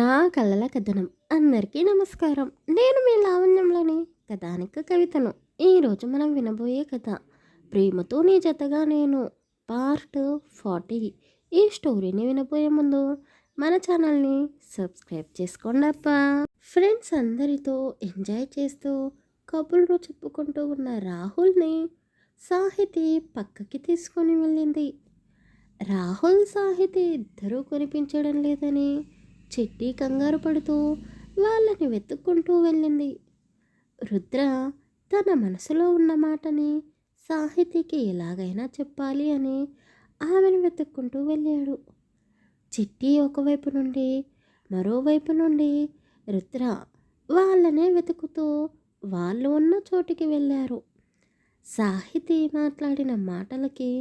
నా కలల కథనం. అందరికీ నమస్కారం. నేను మీ లావణ్యంలోని కథానిక కవితను. ఈరోజు మనం వినబోయే కథ ప్రేమతో నీ జతగా నేను పార్ట్ 40. ఈ స్టోరీని వినబోయే ముందు మన ఛానల్ని సబ్స్క్రైబ్ చేసుకోండి అప్ప. ఫ్రెండ్స్ అందరితో ఎంజాయ్ చేస్తూ కబుర్లు చెప్పుకుంటూ ఉన్న రాహుల్ని సాహితి పక్కకి తీసుకొని వెళ్ళింది. రాహుల్ సాహితి ఇద్దరూ కనిపించడం లేదని చిట్టి కంగారు పడుతూ వాళ్ళని వెతుక్కుంటూ వెళ్ళింది. రుద్ర తన మనసులో ఉన్న మాటని సాహితికి ఎలాగైనా చెప్పాలి అని ఆమెను వెతుక్కుంటూ వెళ్ళాడు. చిట్టి ఒకవైపు నుండి మరోవైపు నుండి రుద్ర వాళ్ళనే వెతుకుతూ వాళ్ళు ఉన్న చోటికి వెళ్ళారు. సాహితి మాట్లాడిన మాటలకి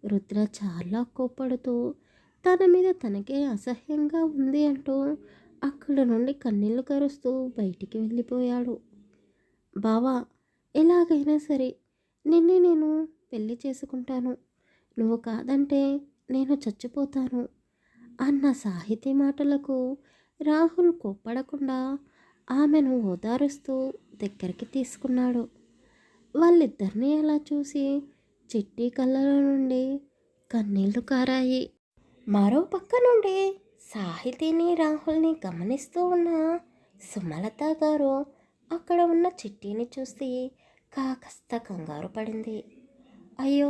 రుద్ర చాలా కోప్పడుతూ తన మీద తనకే అసహ్యంగా ఉంది అంటూ అక్కడ నుండి కన్నీళ్లు కరుస్తూ బయటికి వెళ్ళిపోయాడు. బావా, ఎలాగైనా సరే నిన్నే నేను పెళ్లి చేసుకుంటాను, నువ్వు కాదంటే నేను చచ్చిపోతాను అన్న సాహితీ మాటలకు రాహుల్ కోప్పడకుండా ఆమెను ఓదారుస్తూ దగ్గరికి తీసుకున్నాడు. వాళ్ళిద్దరినీ అలా చూసి చిట్టి కళ్ళలో నుండి కన్నీళ్లు కారాయి. మరో పక్క నుండి సాహితీని రాహుల్ని గమనిస్తూ ఉన్న సుమలత గారు అక్కడ ఉన్న చిట్టిని చూసి కాస్త కంగారు పడింది. అయ్యో,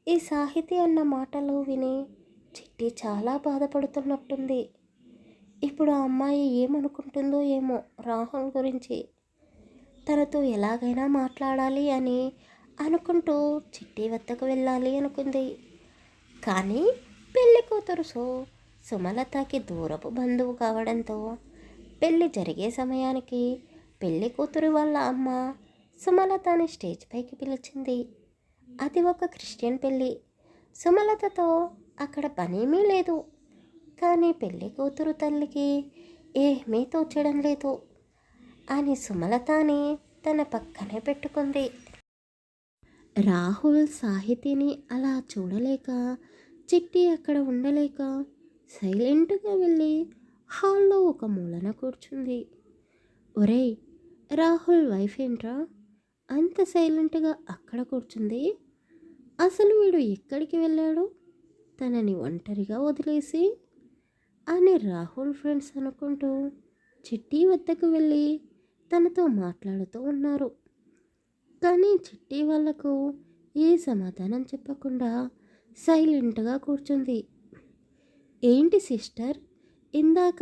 ఈ సాహితీ అన్న మాటలు విని చిట్టి చాలా బాధపడుతున్నట్టుంది. ఇప్పుడు ఆ అమ్మాయి ఏమనుకుంటుందో ఏమో రాహుల్ గురించి. తనతో ఎలాగైనా మాట్లాడాలి అని అనుకుంటూ చిట్టి వద్దకు వెళ్ళాలి అనుకుంది. కానీ పెళ్లి కూతురు సుమలతకి దూరపు బంధువు కావడంతో పెళ్లి జరిగే సమయానికి పెళ్లి కూతురు వాళ్ళ అమ్మ సుమలతని స్టేజ్ పైకి పిలిచింది. అది ఒక క్రిస్టియన్ పెళ్ళి. సుమలతతో అక్కడ పనేమీ లేదు. కానీ పెళ్లి కూతురు తల్లికి ఏమీ తోచడం లేదు అని సుమలతని తన పక్కనే పెట్టుకుంది. రాహుల్ సాహితిని అలా చూడలేక చిట్టి అక్కడ ఉండలేక సైలెంట్గా వెళ్ళి హాల్లో ఒక మూలన కూర్చుంది. ఒరేయ్, రాహుల్ వైఫ్ ఏంట్రా అంత సైలెంట్గా అక్కడ కూర్చుంది? అసలు వీడు ఎక్కడికి వెళ్ళాడు తనని ఒంటరిగా వదిలేసి అని రాహుల్ ఫ్రెండ్స్ అనుకుంటూ చిట్టి వద్దకు వెళ్ళి తనతో మాట్లాడుతూ ఉన్నారు. కానీ చిట్టి వాళ్లకు ఏ సమాధానం చెప్పకుండా సైలెంట్గా కూర్చుంది. ఏంటి సిస్టర్, ఇందాక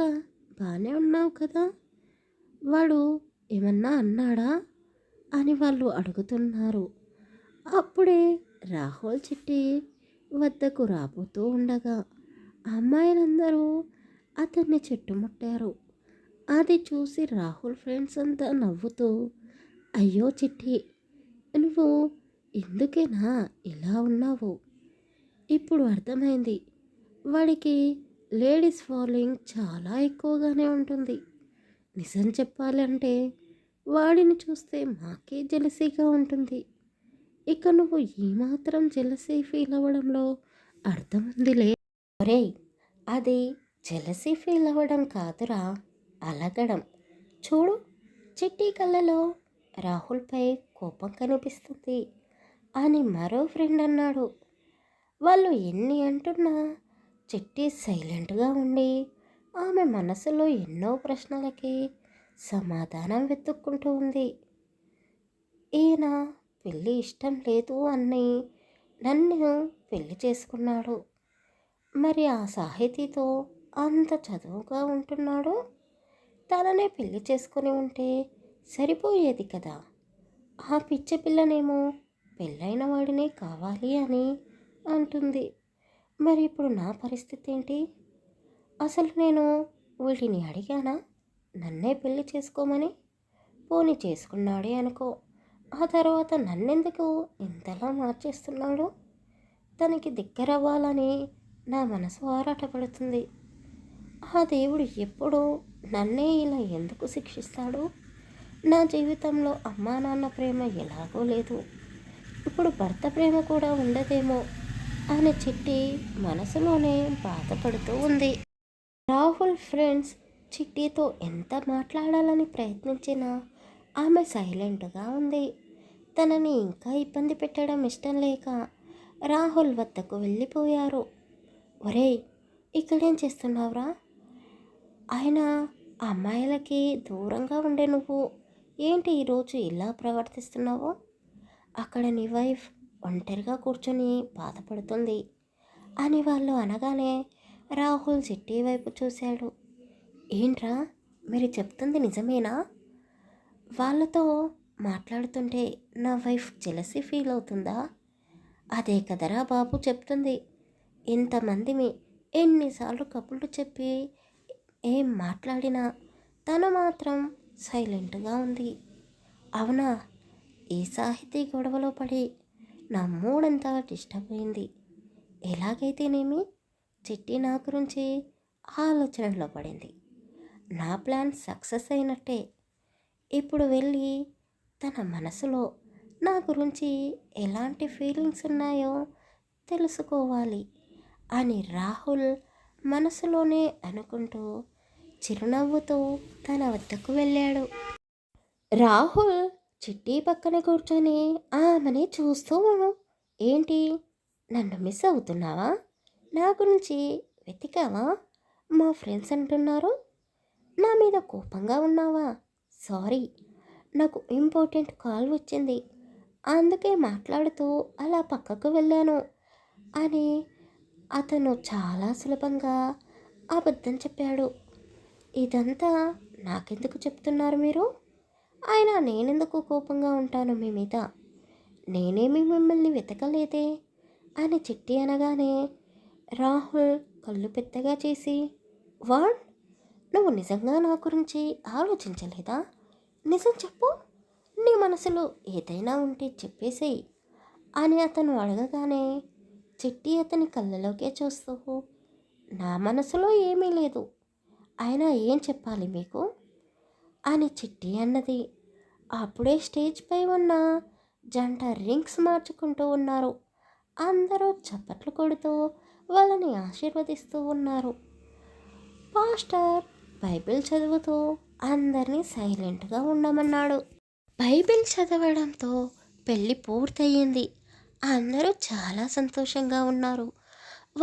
బాగానే ఉన్నావు కదా, వాడు ఏమన్నా అన్నాడా అని వాళ్ళు అడుగుతున్నారు. అప్పుడే రాహుల్ చిట్టి వద్దకు రాబోతూ ఉండగా అమ్మాయిలందరూ అతన్ని చుట్టుముట్టారు. అది చూసి రాహుల్ ఫ్రెండ్స్ అంతా నవ్వుతూ, అయ్యో చిట్టి, నువ్వు ఎందుకేనా ఇలా ఉన్నావు? ఇప్పుడు అర్థమైంది, వాడికి లేడీస్ ఫాలోయింగ్ చాలా ఎక్కువగానే ఉంటుంది. నిజం చెప్పాలంటే వాడిని చూస్తే మాకే జెలసీగా ఉంటుంది. ఇక నువ్వు ఏమాత్రం జెలసీ ఫీల్ అవ్వడంలో అర్థం ఉందిలే. ఒరేయ్, అది జెలసీ ఫీల్ అవ్వడం కాదురా, అలగడం. చూడు, చిట్టి కళ్ళలో రాహుల్పై కోపం కనిపిస్తుంది అని మరో ఫ్రెండ్ అన్నాడు. వాళ్ళు ఎన్ని అంటున్నా చిట్టి సైలెంట్గా ఉండి ఆమె మనసులో ఎన్నో ప్రశ్నలకి సమాధానం వెతుక్కుంటూ ఉంది. ఈయన పెళ్ళి ఇష్టం లేదు అని నన్ను పెళ్లి చేసుకున్నాడు. మరి ఆ సాహితీతో అంత చదువుగా ఉంటున్నాడు. తననే పెళ్లి చేసుకుని ఉంటే సరిపోయేది కదా. ఆ పిచ్చి పిల్లనేమో పెళ్ళైన వాడినే కావాలి అని అంటుంది. మరి ఇప్పుడు నా పరిస్థితి ఏంటి? అసలు నేను వీటిని అడిగానా నన్నే పెళ్లి చేసుకోమని? పోనీ చేసుకున్నాడే అనుకో, ఆ తర్వాత నన్నెందుకు ఇంతలా మార్చేస్తున్నాడు? తనకి దగ్గరవ్వాలని నా మనసు ఆరాటపడుతుంది. ఆ దేవుడు ఎప్పుడూ నన్నే ఇలా ఎందుకు శిక్షిస్తాడు? నా జీవితంలో అమ్మా నాన్న ప్రేమ ఎలాగో లేదు, ఇప్పుడు భర్త ప్రేమ కూడా ఉండదేమో అని చిట్టి మనసులోనే బాధపడుతూ ఉంది. రాహుల్ ఫ్రెండ్స్ చిట్టితో ఎంత మాట్లాడాలని ప్రయత్నించినా ఆమె సైలెంట్గా ఉంది. తనని ఇంకా ఇబ్బంది పెట్టడం ఇష్టం లేక రాహుల్ వద్దకు వెళ్ళిపోయారు. ఒరేయ్, ఇక్కడేం చేస్తున్నావురా? ఆయన అమ్మాయిలకి దూరంగా ఉండే నువ్వు ఏంటి ఈరోజు ఇలా ప్రవర్తిస్తున్నావు? అక్కడ నీ వైఫ్ ఒంటరిగా కూర్చొని బాధపడుతుంది అని వాళ్ళు అనగానే రాహుల్ చిట్టి వైపు చూశాడు. ఏంట్రా, మీరు చెప్తుంది నిజమేనా? వాళ్ళతో మాట్లాడుతుంటే నా వైఫ్ జెలసీ ఫీల్ అవుతుందా? అదే కదరా బాబు చెప్తుంది. ఇంతమందిని ఎన్నిసార్లు కబుర్లు చెప్పి ఏం మాట్లాడినా తను మాత్రం సైలెంట్గా ఉంది. అవునా? ఈ సాహితీ గొడవలో పడి నా మూడంతా డిస్టర్బ్ అయింది. ఎలాగైతేనేమి చిట్టి నా గురించి ఆలోచనలో పడింది. నా ప్లాన్ సక్సెస్ అయినట్టే. ఇప్పుడు వెళ్ళి తన మనసులో నా గురించి ఎలాంటి ఫీలింగ్స్ ఉన్నాయో తెలుసుకోవాలి అని రాహుల్ మనసులోనే అనుకుంటూ చిరునవ్వుతో తన వద్దకు వెళ్ళాడు. రాహుల్ చిట్టి పక్కన కూర్చొని ఆమెని చూస్తూ ఏంటి, నన్ను మిస్ అవుతున్నావా? నా గురించి వెతికావా? మా ఫ్రెండ్స్ అంటున్నారు నా మీద కోపంగా ఉన్నావా? సారీ, నాకు ఇంపార్టెంట్ కాల్ వచ్చింది, అందుకే మాట్లాడుతూ అలా పక్కకు వెళ్ళాను అని అతను చాలా సులభంగా అబద్ధం చెప్పాడు. ఇదంతా నాకెందుకు చెప్తున్నారు మీరు? అయినా నేనెందుకు కోపంగా ఉంటాను మీ మీద? నేనేమి మిమ్మల్ని వెతకలేదే అని చిట్టి అనగానే రాహుల్ కళ్ళు పెద్దగా చేసి, వాట్, నువ్వు నిజంగా నా గురించి ఆలోచించలేదా? నిజం చెప్పు, నీ మనసులో ఏదైనా ఉంటే చెప్పేసేయి అని అతను అడగగానే చిట్టి అతని కళ్ళలోకే చూస్తూ, నా మనసులో ఏమీ లేదు, అయినా ఏం చెప్పాలి మీకు అని చిట్టి అన్నది. అప్పుడే స్టేజ్పై ఉన్న జంట రింగ్స్ మార్చుకుంటూ ఉన్నారు. అందరూ చప్పట్లు కొడుతూ వాళ్ళని ఆశీర్వదిస్తూ ఉన్నారు. పాస్టర్ బైబిల్ చదువుతూ అందరినీ సైలెంట్గా ఉండమన్నాడు. బైబిల్ చదవడంతో పెళ్ళి పూర్తయింది. అందరూ చాలా సంతోషంగా ఉన్నారు.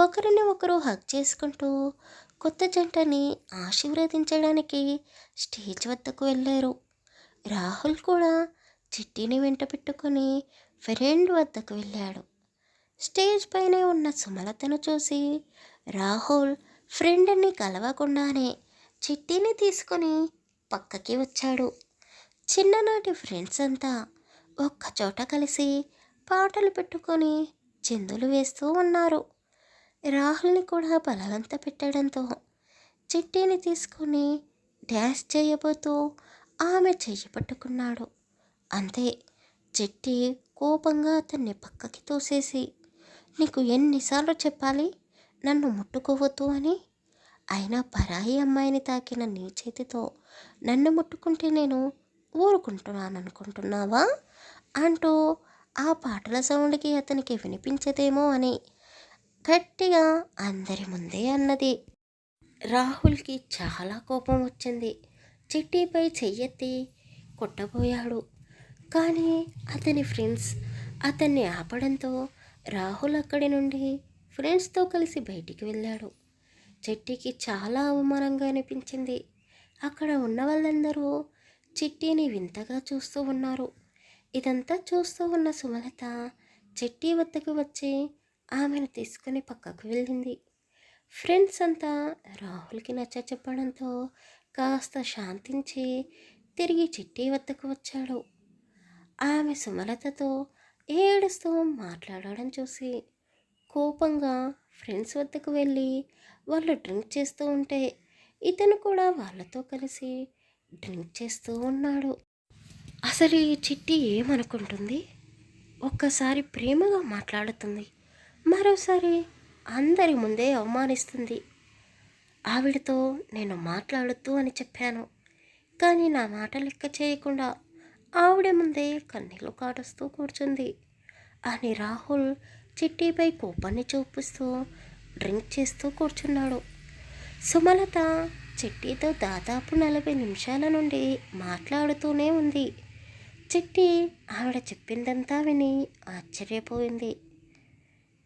ఒకరిని ఒకరు హగ్ చేసుకుంటూ కొత్త జంటని ఆశీర్వదించడానికి స్టేజ్ వద్దకు వెళ్ళారు. రాహుల్ కూడా చిట్టిని వెంట పెట్టుకొని ఫ్రెండ్ వద్దకు వెళ్ళాడు. స్టేజ్ పైనే ఉన్న సుమలతను చూసి రాహుల్ ఫ్రెండ్ని కలవకుండానే చిట్టిని తీసుకొని పక్కకి వచ్చాడు. చిన్ననాటి ఫ్రెండ్స్ అంతా ఒక్కచోట కలిసి పాటలు పెట్టుకొని చిందులు వేస్తూ ఉన్నారు. రాహుల్ని కూడా బలవంత పెట్టడంతో చిట్టిని తీసుకొని డ్యాన్స్ చేయబోతూ ఆమె చెయ్యి పట్టుకున్నాడు. అంతే, చిట్టి కోపంగా అతన్ని పక్కకి తోసేసి, నీకు ఎన్నిసార్లు చెప్పాలి నన్ను ముట్టుకోవద్దు అని? అయినా పరాయి అమ్మాయిని తాకిన నీ చేతితో నన్ను ముట్టుకుంటే నేను ఊరుకుంటున్నాననుకుంటున్నావా అంటూ ఆ పాటల సౌండ్కి అతనికి వినిపించదేమో అని గట్టిగా అందరి ముందే అన్నది. రాహుల్కి చాలా కోపం వచ్చింది. చిట్టిపై చెయ్యెత్తి కొట్టబోయాడు. కానీ అతని ఫ్రెండ్స్ అతన్ని ఆపడంతో రాహుల్ అక్కడి నుండి ఫ్రెండ్స్తో కలిసి బయటికి వెళ్ళాడు. చిట్టికి చాలా అవమానంగా అనిపించింది. అక్కడ ఉన్న వాళ్ళందరూ చిట్టిని వింతగా చూస్తూ ఉన్నారు. ఇదంతా చూస్తూ ఉన్న సుమలత చిట్టి వద్దకు వచ్చి ఆమెను తీసుకుని పక్కకు వెళ్ళింది. ఫ్రెండ్స్ అంతా రాహుల్కి నచ్చచెప్పడంతో కాస్త శాంతించి తిరిగి చిట్టి వద్దకు వచ్చాడు. ఆమె సుమలతతో ఏడుస్తూ మాట్లాడడం చూసి కోపంగా ఫ్రెండ్స్ వద్దకు వెళ్ళి వాళ్ళు డ్రింక్ చేస్తూ ఉంటే ఇతను కూడా వాళ్ళతో కలిసి డ్రింక్ చేస్తూ ఉన్నాడు. అసలు ఈ చిట్టి ఏమనుకుంటుంది? ఒక్కసారి ప్రేమగా మాట్లాడుతుంది, మరోసారి అందరి ముందే అవమానిస్తుంది. ఆవిడతో నేను మాట్లాడొద్దు అని చెప్పాను, కానీ నా మాట లెక్క చేయకుండా ఆవిడ ముందే కన్నీళ్ళు కాడుస్తూ కూర్చుంది అని రాహుల్ చిట్టిపై కోపాన్ని చూపిస్తూ డ్రింక్ చేస్తూ కూర్చున్నాడు. సుమలత చిట్టితో దాదాపు 40 నిమిషాల నుండి మాట్లాడుతూనే ఉంది. చిట్టి ఆవిడ చెప్పిందంతా విని ఆశ్చర్యపోయింది.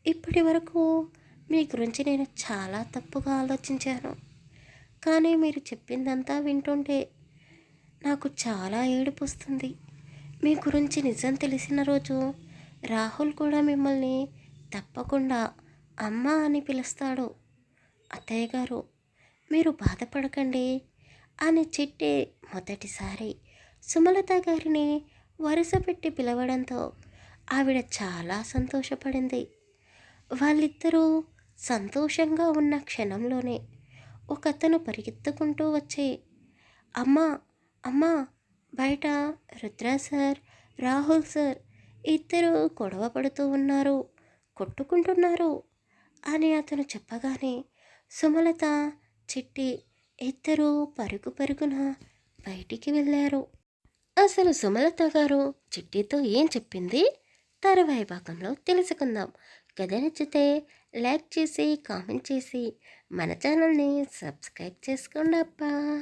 ఇప్పటి వరకు మీ గురించి నేను చాలా తప్పుగా ఆలోచించాను. కానీ మీరు చెప్పిందంతా వింటుంటే నాకు చాలా ఏడుపొస్తుంది. మీ గురించి నిజం తెలిసిన రోజు రాహుల్ కూడా మిమ్మల్ని తప్పకుండా అమ్మ అని పిలుస్తాడు. అత్తయ్య గారు, మీరు బాధపడకండి అని చిట్టి మొదటిసారి సుమలత గారిని వరుస పెట్టి పిలవడంతో ఆవిడ చాలా సంతోషపడింది. వాళ్ళిద్దరూ సంతోషంగా ఉన్న క్షణంలోనే ఒకతను పరిగెత్తుకుంటూ వచ్చి, అమ్మా అమ్మా, బయట రుద్ర సార్, రాహుల్ సార్ ఇద్దరు గొడవ పడుతూ ఉన్నారు, కొట్టుకుంటున్నారు అని అతను చెప్పగానే సుమలత, చిట్టి ఇద్దరూ పరుగు పరుగున బయటికి వెళ్ళారు. అసలు సుమలత గారు చిట్టితో ఏం చెప్పింది తర్వాయి భాగంలో తెలుసుకుందాం. కథ నచ్చితే లైక్ చేసి కామెంట్ చేసి మన ఛానల్ని సబ్స్క్రైబ్ చేసుకోండి అబ్బా.